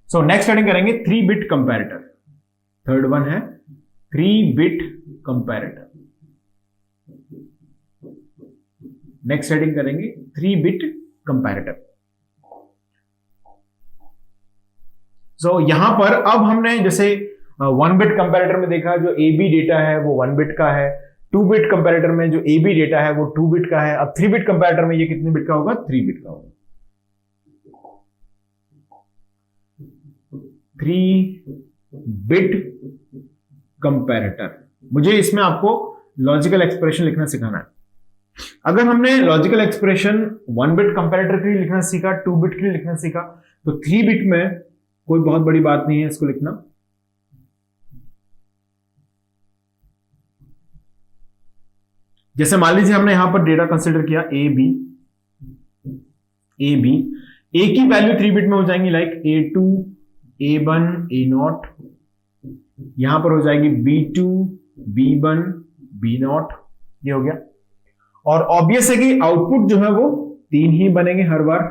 So next heading करेंगे 3 bit comparator. Third one है 3 bit comparator. Next heading करेंगे 3 bit comparator. सो यहां पर अब हमने जैसे 1 बिट कंपैरेटर में देखा जो ए बी डेटा है वो 1 बिट का है, 2 बिट कंपैरेटर में जो ए बी डेटा है वो 2 बिट का है। अब 3 बिट कंपैरेटर में ये कितने बिट का होगा? 3 बिट का होगा। 3 बिट कंपैरेटर। मुझे इसमें आपको लॉजिकल एक्सप्रेशन लिखना सिखाना है। अगर हमने लॉजिकल एक्सप्रेशन 1 बिट कंपैरेटर के लिए लिखना सीखा, 2 बिट के लिए लिखना सीखा, तो 3 बिट में कोई बहुत बड़ी बात नहीं है इसको लिखना। जैसे मान लीजिए हमने यहां पर डेटा कंसीडर किया ए बी, ए की वैल्यू 3 बिट में हो जाएंगी, लाइक A2, A1, A0। यहां पर हो जाएगी B2, B1, B0। ये हो गया। और ऑब्वियस है कि आउटपुट जो है वो 3 ही बनेंगे हर बार,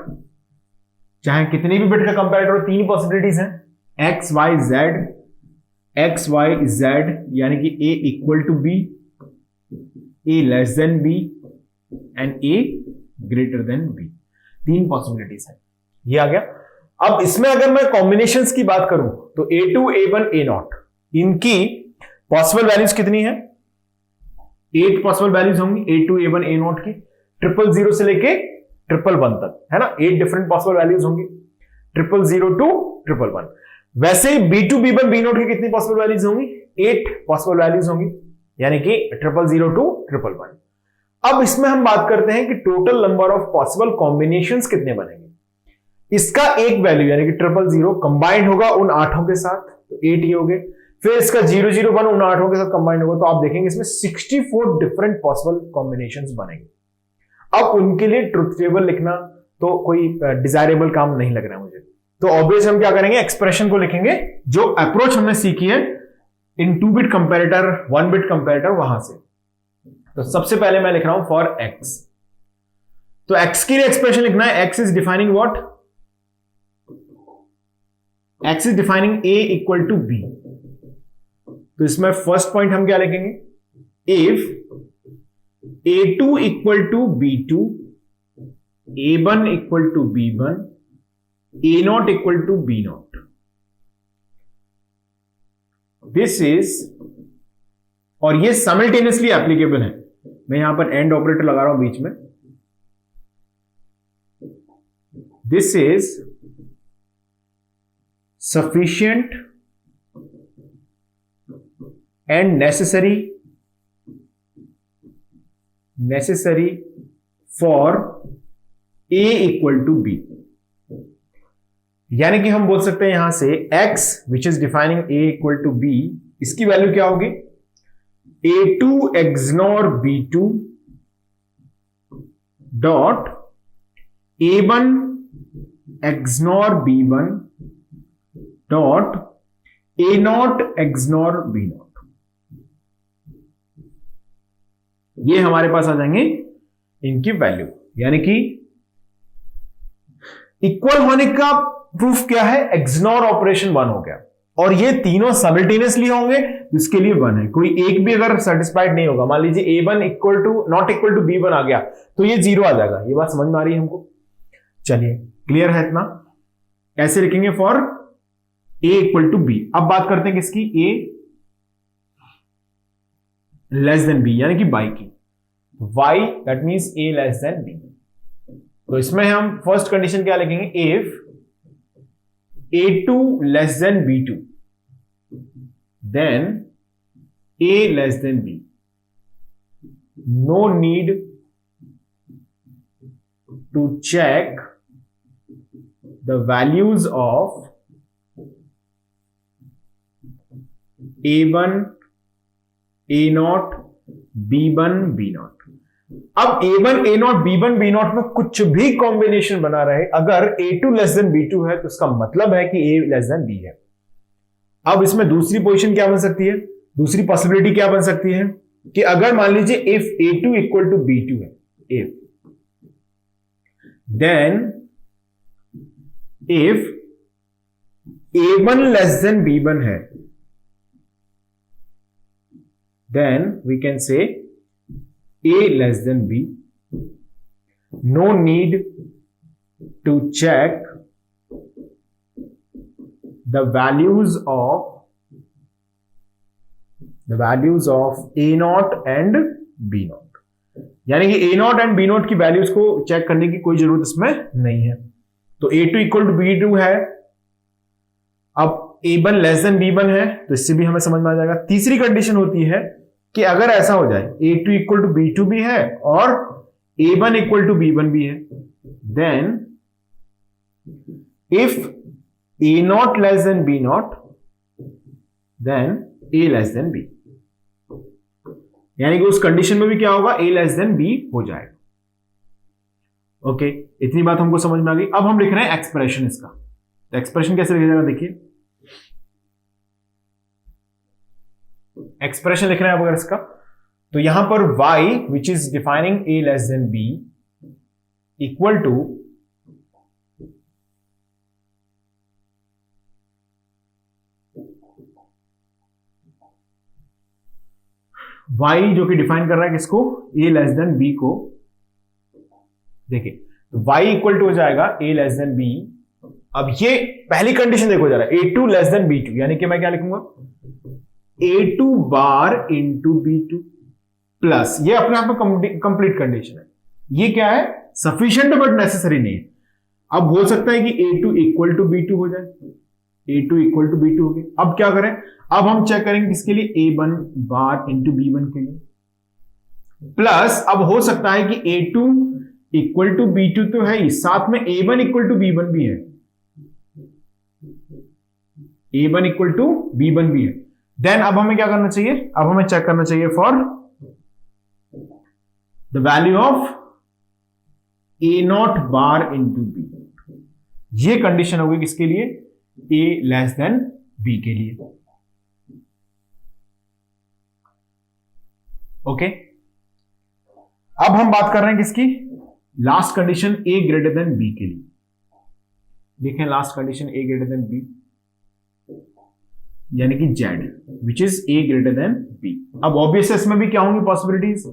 चाहे कितने भी बिट का कंपैरेटर हो। 3 पॉसिबिलिटीज हैं, X, Y, Z, X, Y, Z, यानी कि A equal to B, A less than B and A greater than B। 3 possibilities है। ये आ गया। अब इसमें अगर मैं कॉम्बिनेशंस की बात करूं तो A2, A1, A0, इनकी पॉसिबल वैल्यूज कितनी है? 8 पॉसिबल वैल्यूज होंगी A2, A1, A0 की, 000 से लेके 111 तक, है ना। 8 डिफरेंट पॉसिबल वैल्यूज होंगी 000 टू 111। वैसे B2, B1, B0 की कितनी पॉसिबल वैल्यूज होंगी? 8 पॉसिबल वैल्यूज होंगी, यानी कि 000 टू 111। अब इसमें हम बात करते हैं कि total number of possible combinations कितने बनेंगे। इसका एक वैल्यू यानी कि 000 कंबाइंड होगा उन 8 के साथ, तो 8 ये हो गए। फिर इसका 001 उन 8 के साथ कंबाइंड होगा, तो आप देखेंगे इसमें 64 डिफरेंट पॉसिबल कॉम्बिनेशंस बनेंगे। अब उनके लिए ट्रुथ टेबल लिखना तो कोई डिजायरेबल काम नहीं लग रहा है मुझे, तो ऑब्वियस हम क्या करेंगे, एक्सप्रेशन को लिखेंगे जो अप्रोच हमने सीखी है इन 2 बिट कंपैरेटर, 1 बिट कंपैरेटर, वहां से। तो सबसे पहले मैं लिख रहा हूं फॉर x। तो x के लिए एक्सप्रेशन लिखना है, x is defining what? x is defining a equal to b। तो इसमें फर्स्ट पॉइंट हम क्या लिखेंगे? If A2 equal to B2, A1 equal to B1, A0 equal to B0, this is, और ये साइमल्टेनियसली एप्लीकेबल है। मैं यहां पर एंड ऑपरेटर लगा रहा हूं बीच में। This is sufficient and necessary for A equal to B। यानी कि हम बोल सकते हैं यहां से x which is defining A equal to B, इसकी वैल्यू क्या होगी? A2 XNOR B2 dot A1 XNOR B1 dot A0 XNOR B0। ये हमारे पास आ जाएंगे इनकी वैल्यू, यानी कि इक्वल होने का प्रूफ क्या है? XNOR ऑपरेशन 1 हो गया, और ये तीनों साइमल्टेनियसली होंगे, इसके लिए 1 है। कोई एक भी अगर सेटिस्फाइड नहीं होगा, मान लीजिए A1 equal to not equal to B1 आ गया, तो ये 0 आ जाएगा। ये बात समझ में आ रही है हमको? चलिए, क्लियर है इतना? ऐसे लिखेंगे for A equal to B। अब बात करते हैं किसकी? A लेस देन B, यानी कि y की। y that means A less than B। तो इसमें हम फर्स्ट कंडीशन क्या लिखेंगे? If A2 less than B2 then A less than B। No need to check the values of A1, A0, B1, B0। अब A1, A0, B1, B0 में कुछ भी combination बना रहे, अगर A2 लेस देन B2 है तो इसका मतलब है कि A लेस देन B है। अब इसमें दूसरी पोजीशन क्या बन सकती है? दूसरी पॉसिबिलिटी क्या बन सकती है कि अगर मान लीजिए if A2 equal to B2 है, if, then if A1 less than B1 है, then we can say A less than B. No need to check the values of A naught and B naught. यानी कि A naught and B naught की values को check करने की कोई जरूरत इसमें नहीं है। तो A2 इक्वल टू B2 है, अब A1 लेस देन B1 है, तो इससे भी हमें समझ में आ जाएगा। तीसरी कंडीशन होती है कि अगर ऐसा हो जाए A2 इक्वल टू B2 भी है और A1 इक्वल टू B1 भी है, then if A not less than B not then A less than B, यानी कि उस कंडीशन में भी क्या होगा, A लेस देन B हो जाएगा। ओके, इतनी बात हमको समझ में आ गई। अब हम लिख रहे हैं एक्सप्रेशन इसका। तो एक्सप्रेशन कैसे लिखा जाएगा, देखिए एक्सप्रेशन लिख रहे हैं अब अगर इसका, तो यहां पर y which is defining A less than B equal to y जो कि डिफाइन कर रहा है किसको, A लेस देन B को। देखिए तो y इक्वल टू हो जाएगा A लेस देन B। अब ये पहली कंडीशन देखो जरा, A2 लेस देन B2, यानी कि मैं क्या लिखूंगा, A2 bar into B2 plus, ये अपने आप में कंप्लीट कंडीशन है। ये क्या है, सफिशिएंट बट नेसेसरी नहीं है। अब हो सकता है कि A2 इक्वल टू B2 हो जाए, A2 इक्वल टू B2 हो गया। अब क्या करें, अब हम चेक करेंगे किसके लिए, A1 बार इंटू B1 के लिए, प्लस अब हो सकता है कि A2 इक्वल टू B2 तो है ही, साथ में A1 इक्वल टू B1 भी है, A1 इक्वल टू B1 भी है। देन अब हमें क्या करना चाहिए, अब हमें चेक करना चाहिए for the value of A not bar into B। ये कंडीशन होगी किसके लिए, A लेस देन B के लिए। ओके, अब हम बात कर रहे हैं किसकी, last condition A greater than B के लिए। देखें last condition A greater than B, यानी कि Z which is A greater than B। अब ऑब्वियसली इसमें भी क्या होंगी पॉसिबिलिटीज,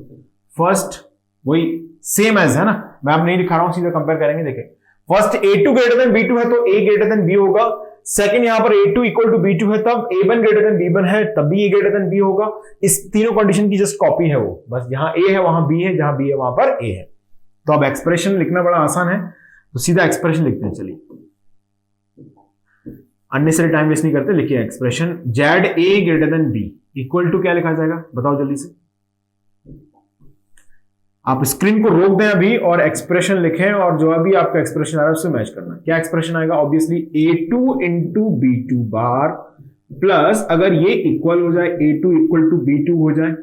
फर्स्ट वही सेम एज है ना, मैं अब नहीं लिखा रहा हूं, सीधा कंपेयर करेंगे। देखें first A2 greater than B2 है तो A ग्रेटर देन B होगा, सेकंड यहां पर A2 इक्वल टू B2 है तब A1 ग्रेटर देन B1 है तब भी A ग्रेटर देन B होगा। इस तीनों कंडीशन की जस्ट कॉपी है वो, बस जहां A है वहां B है, जहां B है वहां पर A है। तो अब एक्सप्रेशन लिखना बड़ा आसान है, तो सीधा एक्सप्रेशन लिखते हैं। चलिए अननेसेसरी टाइम वेस्ट नहीं करते, लिखिए expression Z A greater than B equal to क्या लिखा जाएगा, बताओ जल्दी से। आप स्क्रीन को रोक दें अभी और एक्सप्रेशन लिखें, और जो अभी आपका एक्सप्रेशन आ रहा है उससे मैच करना। क्या एक्सप्रेशन आएगा, ऑब्वियसली A2 इंटू B2 बार प्लस, अगर ये इक्वल हो जाए A2 इक्वल टू B2 हो जाए,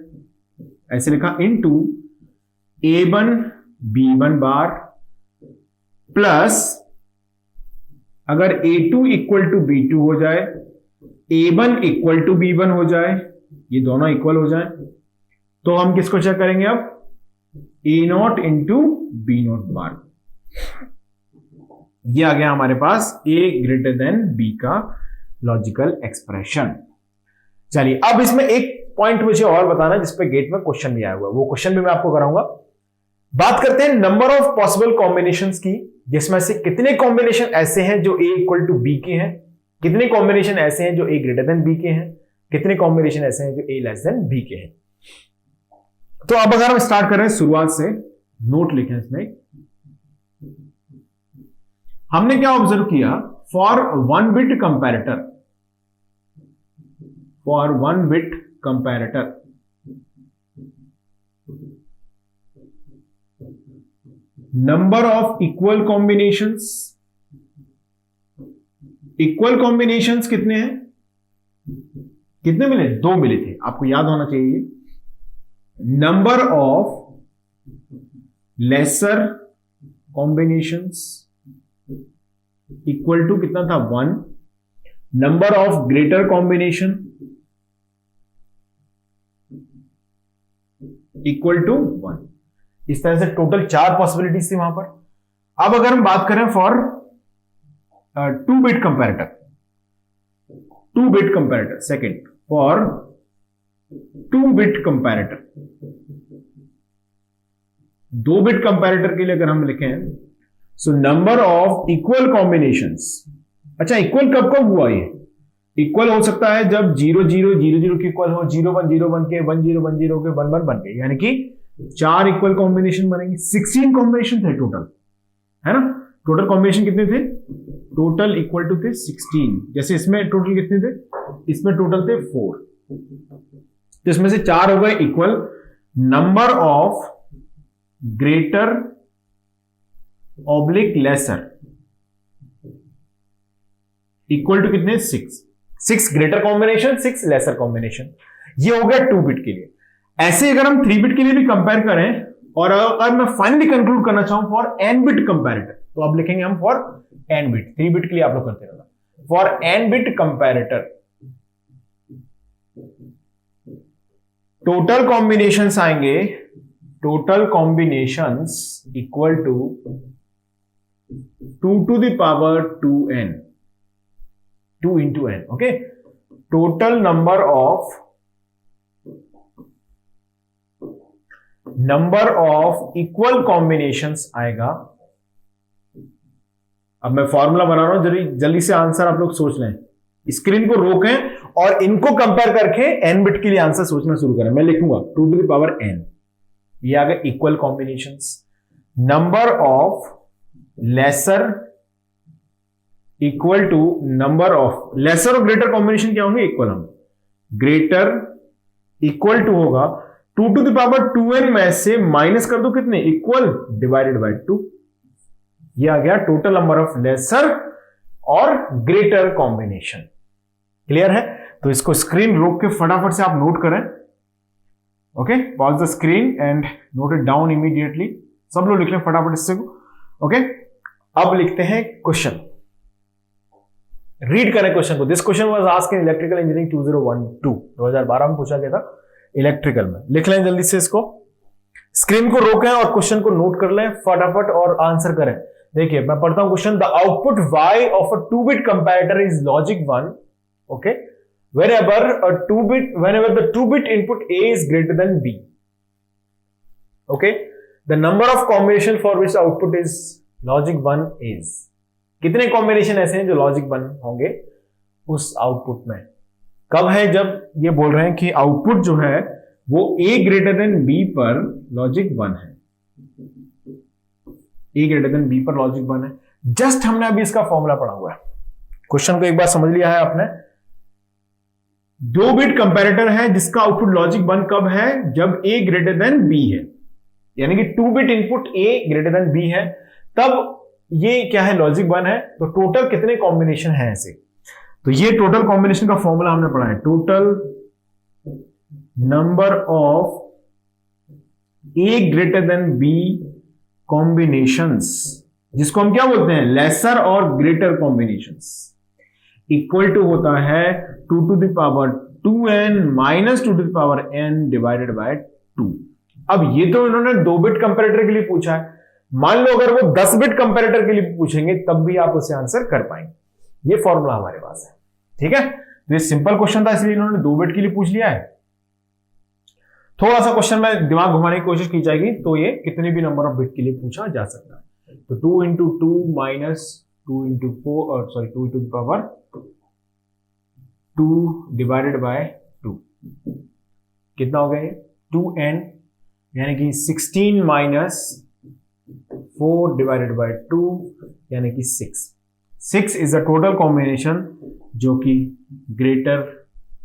ऐसे लिखा, इंटू A1 B1 बार प्लस, अगर A2 इक्वल टू B2 हो जाए, A1 इक्वल टू B1 हो जाए, ये दोनों इक्वल हो जाए, तो हम किसको चेक करेंगे अब, A not into B not bar. ये आ गया हमारे पास A ग्रेटर देन B का लॉजिकल एक्सप्रेशन। चलिए अब इसमें एक पॉइंट मुझे और बताना जिसपे गेट में क्वेश्चन भी आया हुआ है, वो क्वेश्चन भी मैं आपको कराऊंगा। बात करते हैं नंबर ऑफ पॉसिबल कॉम्बिनेशंस की, जिसमें से कितने कॉम्बिनेशन ऐसे हैं जो A इक्वल टू B के हैं, कितने कॉम्बिनेशन ऐसे हैं जो A ग्रेटर देन B के हैं, कितने कॉम्बिनेशन ऐसे हैं जो A लेस देन B के हैं। तो अब अगर हम स्टार्ट कर रहे हैं शुरुआत से, नोट लिखें इसमें, हमने क्या ऑब्जर्व किया, for one bit comparator, for one bit comparator number of equal combinations, equal combinations कितने हैं, कितने मिले, 2 मिले थे, आपको याद होना चाहिए। Number of lesser combinations equal to कितना था, 1। Number of greater combination equal to 1। इस तरह से टोटल 4 पॉसिबिलिटीज थी वहां पर। अब अगर हम बात करें for 2 bit comparator, 2 bit comparator, second for 2 bit comparator, 2 bit comparator के लिए अगर हम लिखें, so number of equal combinations. अच्छा, इक्वल कब कब हुआ? ये इक्वल हो सकता है जब 0 0 0 0 के इक्वल हो, 0 1 0 1 के, 1 0 1 0 के, 1 1 बन गए, यानी कि 4 इक्वल कॉम्बिनेशन बनेंगे। 16 कॉम्बिनेशन थे टोटल, है ना? टोटल कॉम्बिनेशन कितने थे? टोटल इक्वल टू थे 16। जैसे इसमें टोटल कितने थे? इसमें टोटल थे 4, तो इसमें से 4 हो गए equal. Number of greater oblique lesser equal to कितने? 6। 6 ग्रेटर कॉम्बिनेशन, 6 लेसर कॉम्बिनेशन। ये हो गया 2 बिट के लिए। ऐसे अगर हम 3 बिट के लिए भी कंपेयर करें, और अगर मैं फाइनली कंक्लूड करना चाहूं फॉर n बिट कंपैरेटर, तो अब लिखेंगे हम फॉर n बिट। 3 बिट के लिए आप लोग करते रहना। For n bit comparator total combinations आएंगे, total combinations equal to 2 to the power 2n, 2 into n, okay? Total number of equal combinations आएगा। अब मैं फॉर्मूला बना रहा हूं, जल्दी से आंसर आप लोग सोच लें, स्क्रीन को रोकें और इनको कंपेयर करके n बिट के लिए आंसर सोचना शुरू करें। मैं लिखूंगा 2 to the power n, ये आ गया equal combinations. Number of lesser equal to number of lesser और ग्रेटर कॉम्बिनेशन क्या होंगे? इक्वल होंगे। ग्रेटर इक्वल टू होगा 2 to the power 2n में से माइनस कर दो कितने? Equal divided by 2। ये आ गया टोटल नंबर ऑफ लेसर और ग्रेटर कॉम्बिनेशन। क्लियर है? तो इसको स्क्रीन रोक के फटाफट से आप नोट करें। Okay, pause the screen and note it down immediately. सब लोग लिख लें फटाफट इससे को। ओके, अब लिखते हैं क्वेश्चन। रीड करें क्वेश्चन को। This question was asked in electrical engineering 2012, 2012 में पूछा गया था इलेक्ट्रिकल में। लिख लें जल्दी से इसको, स्क्रीन को रोकें और क्वेश्चन को नोट कर लें फटाफट और आंसर करें। देखिए मैं पढ़ता हूं question. The output y of a 2 bit comparator is logic 1, okay, whenever the 2 bit input a is greater than b, okay, the number of combination for which output is logic 1 is। कितने combination ऐसे हैं जो logic 1 होंगे उस output में? कब है? जब ये बोल रहे हैं कि आउटपुट जो है वो a ग्रेटर देन b पर लॉजिक 1 है। a ग्रेटर देन b पर लॉजिक 1 है। जस्ट हमने अभी इसका फॉर्मूला पढ़ा हुआ है। क्वेश्चन को एक बार समझ लिया है आपने। 2 बिट कंपैरेटर है जिसका आउटपुट लॉजिक 1 कब है? जब a ग्रेटर देन b है, यानी कि 2 bit input a greater than b है, तब ये क्या है? लॉजिक 1 है। तो टोटल कितने कॉम्बिनेशन है ऐसे? तो ये टोटल कॉम्बिनेशन का फॉर्मूला हमने पढ़ा है। Total number of a greater than b combinations, जिसको हम क्या बोलते हैं? लेसर और ग्रेटर कॉम्बिनेशंस, इक्वल टू होता है 2 to the power 2n minus 2 to the power n divided by 2। अब ये तो इन्होंने 2 बिट कंपैरेटर के लिए पूछा है। मान लो अगर वो 10 बिट कंपैरेटर के लिए पूछेंगे तब भी आप उसे आंसर कर पाएंगे। ये फॉर्मूला हमारे पास है, ठीक है? तो ये सिंपल क्वेश्चन था, इसलिए इन्होंने 2 बिट के लिए पूछ लिया है। थोड़ा सा क्वेश्चन में दिमाग घुमाने की कोशिश की जाएगी तो ये कितने भी नंबर ऑफ बिट के लिए पूछा जा सकता है। तो 2 into 2 minus 2 into 4, sorry 2 to the power 2 divided by 2, कितना हो गया ये? 2n, यानी कि 16 माइनस 4 डिवाइडेड बाय 2, यानी कि 6। 6 इज द टोटल कॉम्बिनेशन जो कि ग्रेटर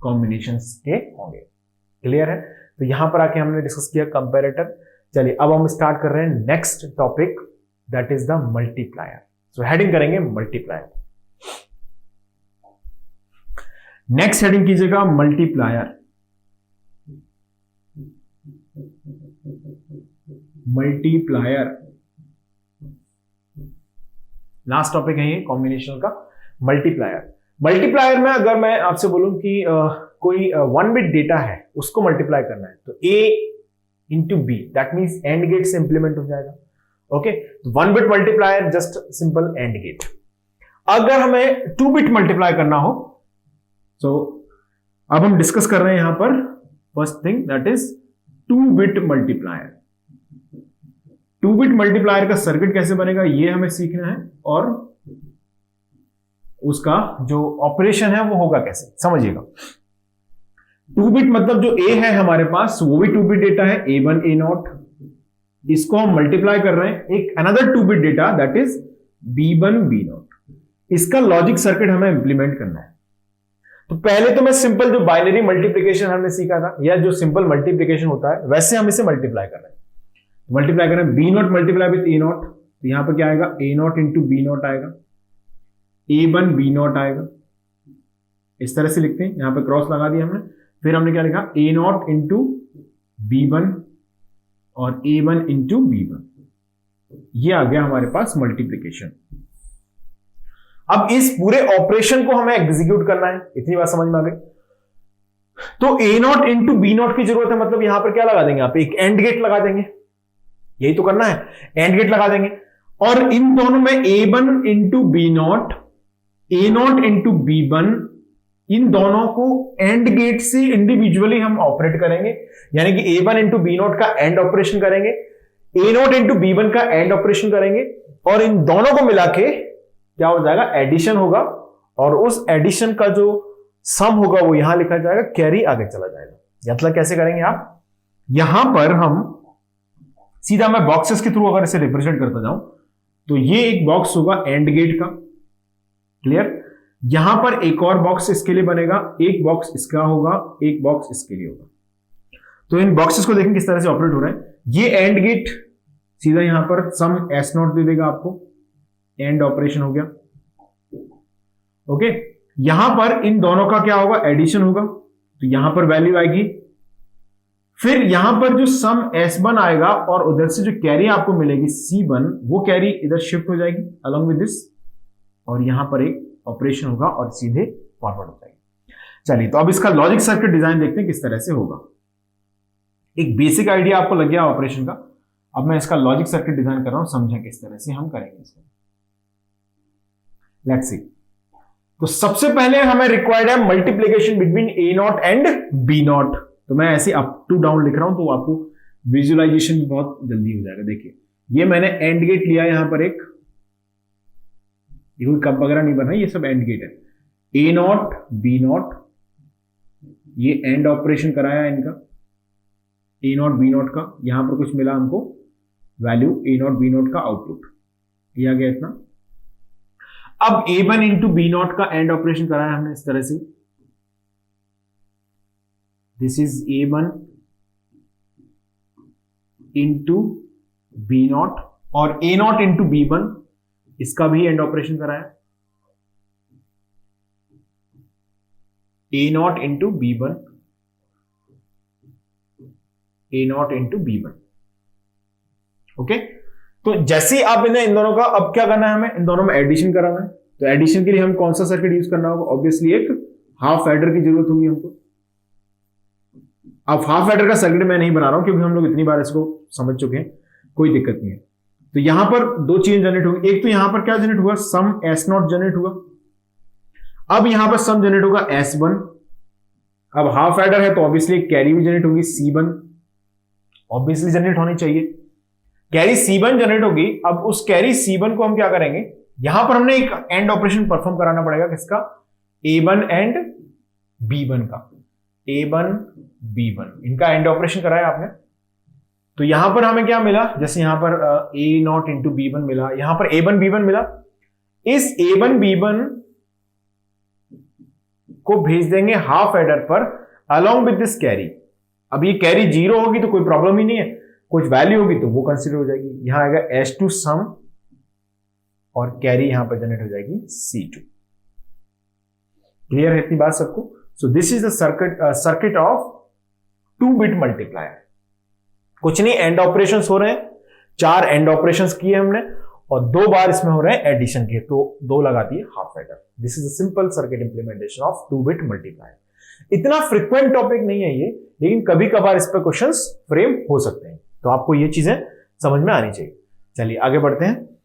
कॉम्बिनेशंस के होंगे। क्लियर है? तो यहां पर आके हमने डिस्कस किया कंपैरेटर। चलिए अब हम स्टार्ट कर रहे हैं next topic, that is the multiplier. So heading करेंगे मल्टीप्लायर। नेक्स्ट हेडिंग कीजिएगा मल्टीप्लायर। मल्टीप्लायर लास्ट टॉपिक है ये कॉम्बिनेशन का, मल्टीप्लायर। मल्टीप्लायर में अगर मैं आपसे बोलूं कि कोई 1 बिट डेटा है उसको मल्टीप्लाई करना है तो a into B, that means and gate से इंप्लीमेंट हो जाएगा। Okay, 1 bit multiplier just simple and gate. अगर हमें 2 बिट मल्टीप्लाई करना हो सो अब हम डिस्कस कर रहे हैं यहां पर first thing that is 2 bit multiplier. 2 bit multiplier का सर्किट कैसे बनेगा ये हमें सीखना है, और उसका जो ऑपरेशन है वो होगा कैसे, समझिएगा। 2 बिट मतलब जो ए है हमारे पास वो भी 2 बिट डेटा है, A1 A0, इसको हम मल्टीप्लाई कर रहे हैं एक another 2 bit data that is B1 B0। इसका लॉजिक सर्किट हमें इंप्लीमेंट करना है। तो पहले तो मैं सिंपल जो बाइनरी मल्टीप्लिकेशन हमने सीखा था या जो सिंपल मल्टीप्लिकेशन होता है वैसे हम इसे मल्टीप्लाई कर रहे हैं। मल्टीप्लाई कर रहे हैं B0 मल्टीप्लाई विथ A0, तो यहां पर क्या आएगा A0 इंटू B0 आएगा, A1 B0 आएगा, इस तरह से लिखते हैं, यहां पर क्रॉस लगा दिया हमने। फिर हमने क्या लिखा A0 इंटू B1 और A1 इंटू B1, ये आ गया हमारे पास मल्टीप्लिकेशन। अब इस पूरे ऑपरेशन को हमें एग्जीक्यूट करना है, इतनी बात समझ में आ गई। तो A0 इंटू B0 की जरूरत है, मतलब यहां पर क्या लगा देंगे, आप एक एंड गेट लगा देंगे, यही तो करना है, एंड गेट लगा देंगे। और इन दोनों में A1 into B0, A0 into B1, इन दोनों को एंड गेट से इंडिविजुअली हम ऑपरेट करेंगे, यानी कि A1 इंटू B0 का एंड ऑपरेशन करेंगे, A0 इंटू B1 का एंड ऑपरेशन करेंगे, और इन दोनों को मिला के क्या हो जाएगा, एडिशन होगा, और उस एडिशन का जो सम होगा वो यहां लिखा जाएगा, कैरी आगे चला जाएगा। मतलब कैसे करेंगे आप, यहां पर हम सीधा मैं बॉक्सेस के थ्रू अगर इसे रिप्रेजेंट करता जाऊं तो ये एक बॉक्स होगा एंड गेट का, क्लियर। यहां पर एक और बॉक्स इसके लिए बनेगा, एक बॉक्स इसका होगा, एक बॉक्स इसके लिए होगा। तो इन बॉक्सेस को देखें किस तरह से ऑपरेट हो रहा है। ये एंड गेट सीधा यहां पर सम S0 दे देगा आपको, एंड ऑपरेशन हो गया, ओके। यहां पर इन दोनों का क्या होगा, एडिशन होगा, तो यहां पर वैल्यू आएगी। फिर यहां पर जो सम S1 आएगा और उधर से जो कैरी आपको मिलेगी C1, वो कैरी इधर शिफ्ट हो जाएगी अलॉन्ग विद दिस, और यहां पर एक ऑपरेशन होगा और सीधे फॉरवर्ड हो जाएगी। चलिए, तो अब इसका लॉजिक सर्किट डिजाइन देखते हैं किस तरह से होगा। एक बेसिक आइडिया आपको लग गया ऑपरेशन का, अब मैं इसका लॉजिक सर्किट डिजाइन कर रहा हूं, समझें किस तरह से हम करेंगे इसको। Let's see. तो सबसे पहले हमें रिक्वायर्ड है multiplication between A0 and B0। तो मैं ऐसे अप टू डाउन लिख रहा हूं तो आपको विजुअलाइजेशन भी बहुत जल्दी हो जाएगा। देखिए, ये मैंने एंड गेट लिया यहां पर एक, ये कोई कप वगैरह नहीं बना, ये सब एंड गेट है। A0 B0, ये एंड ऑपरेशन कराया इनका A0 B0 का, यहां पर कुछ मिला हमको वैल्यू A0 B0 का आउटपुट, ये आ गया इतना। अब A1 इंटू B0 का एंड ऑपरेशन कराया हमने इस तरह से, this is A1 into B0, और A0 इंटू B1, इसका भी एंड ऑपरेशन कराया, A0 into B1, A0 into B1, okay. तो जैसे ही आप इन दोनों का अब क्या करना है, हमें इन दोनों में एडिशन कराना है। तो एडिशन के लिए हम कौन सा सर्किट यूज करना होगा, ऑब्वियसली एक हाफ एडर की जरूरत होगी हमको। अब हाफ एडर का सर्किट मैं नहीं बना रहा हूं क्योंकि हम लोग इतनी बार इसको समझ चुके हैं, कोई दिक्कत नहीं है। तो यहां पर दो चीजें जनरेट होंगी, एक तो यहां पर क्या जनरेट हुआ, सम S0 जनरेट हुआ। अब यहां पर सम जनरेट होगा S1। अब हाफ एडर है तो ऑब्वियसली कैरी भी जनरेट होगी C1, ऑब्वियसली जनरेट होनी चाहिए। कैरी C1 जनरेट होगी। अब उस कैरी C1 को हम क्या करेंगे, यहां पर हमने एक एंड ऑपरेशन परफॉर्म कराना पड़ेगा, किसका, A1 एंड B1 का, A1 B1, इनका एंड ऑपरेशन कराया आपने। तो यहां पर हमें क्या मिला, जैसे यहां पर A0 इंटू B1 मिला, यहां पर A1 B1 मिला। इस A1 B1 को भेज देंगे हाफ एडर पर अलोंग विद दिस कैरी। अब ये कैरी 0 होगी तो कोई प्रॉब्लम ही नहीं है, कुछ वैल्यू होगी तो वो कंसीडर हो जाएगी। यहां आएगा S2 सम, और कैरी यहां पर जनरेट हो जाएगी C2। क्लियर है इतनी बात सबको। So this is the circuit of 2 bit multiplier. कुछ नहीं, एंड ऑपरेशंस हो रहे हैं, 4 एंड ऑपरेशंस किए हमने, और 2 बार इसमें हो रहे हैं एडिशन के, तो 2 लगा दिए half adder. This is a simple circuit implementation of 2 bit multiplier. इतना फ्रिक्वेंट टॉपिक नहीं है ये, लेकिन कभी कभार इस पर क्वेश्चंस फ्रेम हो सकते हैं, तो आपको ये चीजें समझ में आनी चाहिए। चलिए आगे बढ़ते हैं।